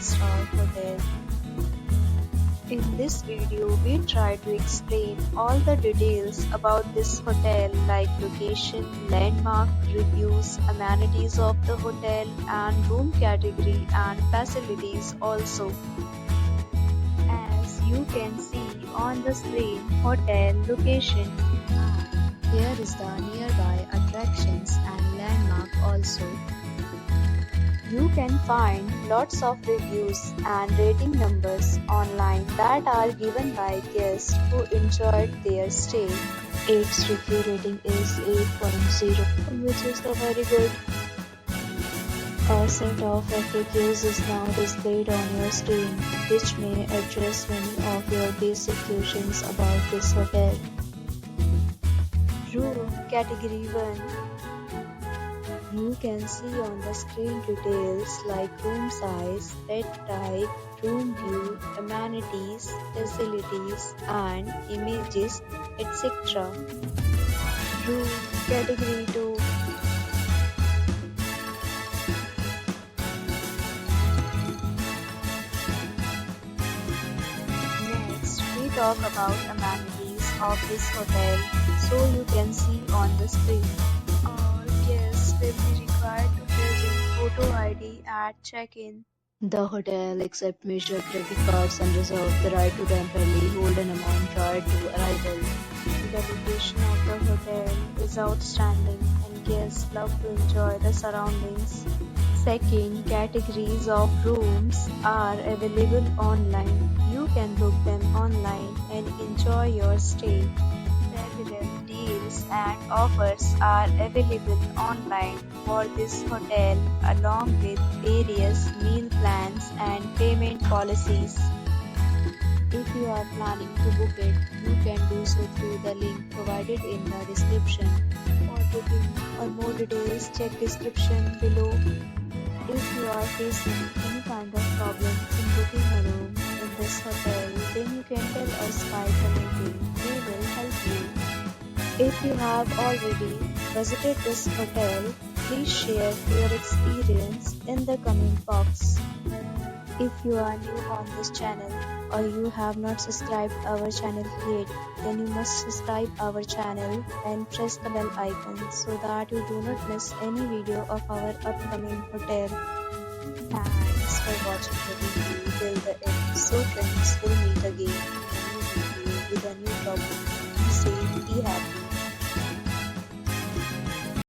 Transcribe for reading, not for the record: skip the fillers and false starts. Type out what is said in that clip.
5-star hotel. In this video, we try to explain all the details about this hotel like location, landmark, reviews, amenities of the hotel and room category and facilities also. As you can see on the screen, hotel location. Here is the nearby attractions and landmark also. You can find lots of reviews and rating numbers online that are given by guests who enjoyed their stay. Its review rating is 8.0, which is very good. A set of FAQs is now displayed on your screen, which may address many of your basic questions about this hotel. Room Category 1. You can see on the screen details like room size, bed type, room view, amenities, facilities and images, etc. Room Category 2. Next, we talk about amenities of this hotel, so you can see on the screen. Guests will be required to present photo ID at check-in. The hotel accepts major credit cards and reserves the right to temporarily hold an amount prior to arrival. The location of the hotel is outstanding and guests love to enjoy the surroundings. Second, categories of rooms are available online. You can book them online and enjoy your stay. Several deals and offers are available online for this hotel along with various meal plans and payment policies. If you are planning to book it, you can do so through the link provided in the description. For booking or more details, check description below. If you are facing any kind of problem in booking a room in this hotel, then you can tell us by commenting. We will help you. If you have already visited this hotel, please share your experience in the comment box. If you are new on this channel or you have not subscribed our channel yet, then you must subscribe our channel and press the bell icon so that you do not miss any video of our upcoming hotel. Thanks for watching the video till the end. So friends, will meet again in a new video with a new topic. Be safe, be happy.